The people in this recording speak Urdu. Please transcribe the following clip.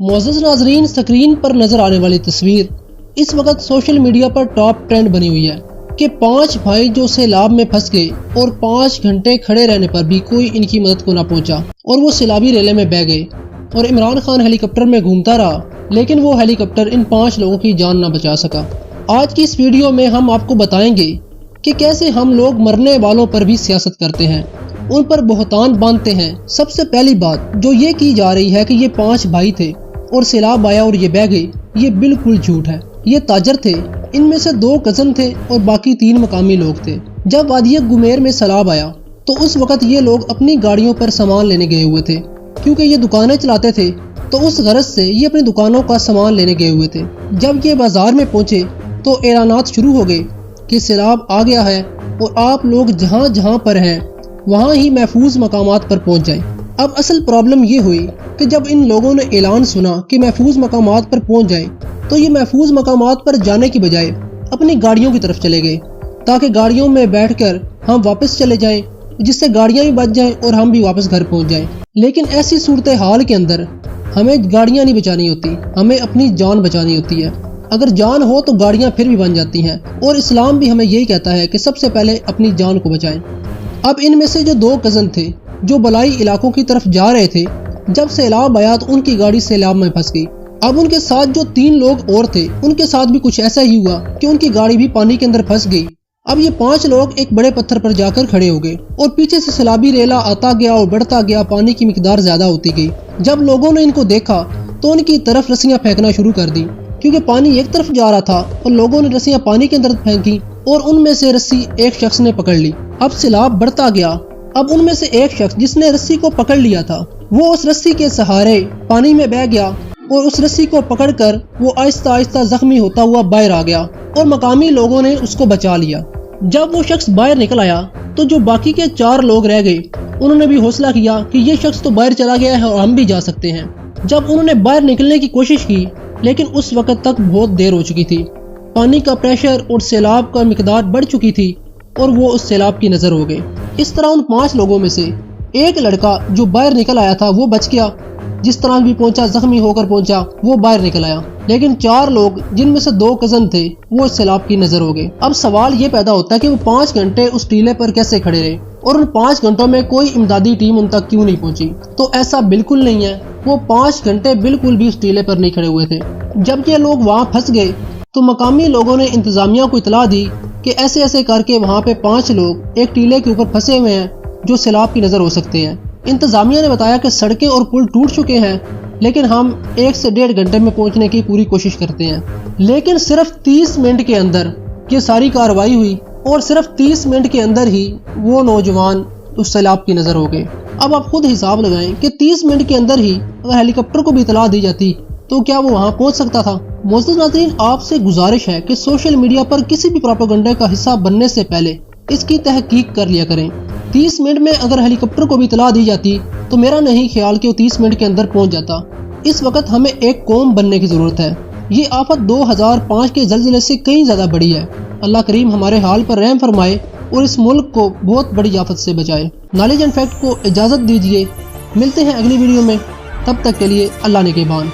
معزز ناظرین، سکرین پر نظر آنے والی تصویر اس وقت سوشل میڈیا پر ٹاپ ٹرینڈ بنی ہوئی ہے کہ 5 بھائی جو سیلاب میں پھنس گئے اور 5 گھنٹے کھڑے رہنے پر بھی کوئی ان کی مدد کو نہ پہنچا اور وہ سیلابی ریلے میں بہہ گئے اور عمران خان ہیلی کاپٹر میں گھومتا رہا، لیکن وہ ہیلی کاپٹر ان 5 لوگوں کی جان نہ بچا سکا۔ آج کی اس ویڈیو میں ہم آپ کو بتائیں گے کہ کیسے ہم لوگ مرنے والوں پر بھی سیاست کرتے ہیں، ان پر بہتان باندھتے ہیں۔ سب سے پہلی بات جو یہ کی جا رہی ہے کہ یہ 5 بھائی تھے اور سیلاب آیا اور یہ بہہ گئے، یہ بالکل جھوٹ ہے۔ یہ تاجر تھے، ان میں سے 2 کزن تھے اور باقی 3 مقامی لوگ تھے۔ جب وادی گمیر میں سیلاب آیا تو اس وقت یہ لوگ اپنی گاڑیوں پر سامان لینے گئے ہوئے تھے، کیونکہ یہ دکانیں چلاتے تھے تو اس غرض سے یہ اپنی دکانوں کا سامان لینے گئے ہوئے تھے۔ جب یہ بازار میں پہنچے تو اعلانات شروع ہو گئے کہ سیلاب آ گیا ہے اور آپ لوگ جہاں جہاں پر ہیں وہاں ہی محفوظ مقامات پر پہنچ جائیں۔ اب اصل پرابلم یہ ہوئی کہ جب ان لوگوں نے اعلان سنا کہ محفوظ مقامات پر پہنچ جائیں تو یہ محفوظ مقامات پر جانے کی بجائے اپنی گاڑیوں کی طرف چلے گئے تاکہ گاڑیوں میں بیٹھ کر ہم واپس چلے جائیں، جس سے گاڑیاں بھی بچ جائیں اور ہم بھی واپس گھر پہنچ جائیں۔ لیکن ایسی صورتحال کے اندر ہمیں گاڑیاں نہیں بچانی ہوتی، ہمیں اپنی جان بچانی ہوتی ہے۔ اگر جان ہو تو گاڑیاں پھر بھی بن جاتی ہیں، اور اسلام بھی ہمیں یہی کہتا ہے کہ سب سے پہلے اپنی جان کو بچائیں۔ اب ان میں سے جو 2 کزن تھے جو بلائی علاقوں کی طرف جا رہے تھے، جب سیلاب آیا تو ان کی گاڑی سیلاب میں پھنس گئی۔ اب ان کے ساتھ جو 3 لوگ اور تھے ان کے ساتھ بھی کچھ ایسا ہی ہوا کہ ان کی گاڑی بھی پانی کے اندر پھنس گئی۔ اب یہ 5 لوگ ایک بڑے پتھر پر جا کر کھڑے ہو گئے اور پیچھے سے سیلابی ریلا آتا گیا اور بڑھتا گیا، پانی کی مقدار زیادہ ہوتی گئی۔ جب لوگوں نے ان کو دیکھا تو ان کی طرف رسیاں پھینکنا شروع کر دی، کیونکہ پانی ایک طرف جا رہا تھا اور لوگوں نے رسیاں پانی کے اندر پھینکی اور ان میں سے رسی ایک شخص نے پکڑ لی۔ اب سیلاب بڑھتا گیا۔ اب ان میں سے ایک شخص جس نے رسی کو پکڑ لیا تھا وہ اس رسی کے سہارے پانی میں بہہ گیا اور اس رسی کو پکڑ کر وہ آہستہ آہستہ زخمی ہوتا ہوا باہر آ گیا اور مقامی لوگوں نے اس کو بچا لیا۔ جب وہ شخص باہر نکل آیا تو جو باقی کے 4 لوگ رہ گئے انہوں نے بھی حوصلہ کیا کہ یہ شخص تو باہر چلا گیا ہے اور ہم بھی جا سکتے ہیں۔ جب انہوں نے باہر نکلنے کی کوشش کی لیکن اس وقت تک بہت دیر ہو چکی تھی، پانی کا پریشر اور سیلاب کا مقدار بڑھ چکی تھی اور وہ اس سیلاب کی نظر ہو گئے۔ اس طرح ان 5 لوگوں میں سے ایک لڑکا جو باہر نکل آیا تھا وہ بچ گیا، جس طرح بھی پہنچا، زخمی ہو کر پہنچا، وہ باہر نکل آیا۔ لیکن 4 لوگ جن میں سے 2 کزن تھے وہ اس سیلاب کی نظر ہو گئے۔ اب سوال یہ پیدا ہوتا ہے کہ وہ 5 گھنٹے اس ٹیلے پر کیسے کھڑے رہے اور ان 5 گھنٹوں میں کوئی امدادی ٹیم ان تک کیوں نہیں پہنچی؟ تو ایسا بالکل نہیں ہے، وہ 5 گھنٹے بالکل بھی اس ٹیلے پر نہیں کھڑے ہوئے تھے۔ جب یہ لوگ وہاں پھنس گئے تو مقامی لوگوں نے انتظامیہ کو اطلاع دی کہ ایسے ایسے کر کے وہاں پہ 5 لوگ ایک ٹیلے کے اوپر پھنسے ہوئے ہیں جو سیلاب کی نظر ہو سکتے ہیں۔ انتظامیہ نے بتایا کہ سڑکیں اور پل ٹوٹ چکے ہیں، لیکن ہم 1 سے 1.5 گھنٹے میں پہنچنے کی پوری کوشش کرتے ہیں۔ لیکن صرف 30 منٹ کے اندر یہ ساری کارروائی ہوئی اور صرف 30 منٹ کے اندر ہی وہ نوجوان اس سیلاب کی نظر ہو گئے۔ اب آپ خود حساب لگائیں کہ 30 منٹ کے اندر ہی اگر ہیلی کاپٹر کو بھی اطلاع دی جاتی تو کیا وہ وہاں پہنچ سکتا تھا؟ معزز ناظرین، آپ سے گزارش ہے کہ سوشل میڈیا پر کسی بھی پروپیگنڈے کا حصہ بننے سے پہلے اس کی تحقیق کر لیا کریں۔ 30 منٹ میں اگر ہیلی کاپٹر کو بھی اطلاع دی جاتی تو میرا نہیں خیال کہ وہ 30 منٹ کے اندر پہنچ جاتا۔ اس وقت ہمیں ایک قوم بننے کی ضرورت ہے۔ یہ آفت 2005 کے زلزلے سے کہیں زیادہ بڑی ہے۔ اللہ کریم ہمارے حال پر رحم فرمائے اور اس ملک کو بہت بڑی آفت سے بچائے۔ نالج اینڈ فیکٹ کو اجازت دیجیے، ملتے ہیں اگلی ویڈیو میں، تب تک کے لیے اللہ نگہبان۔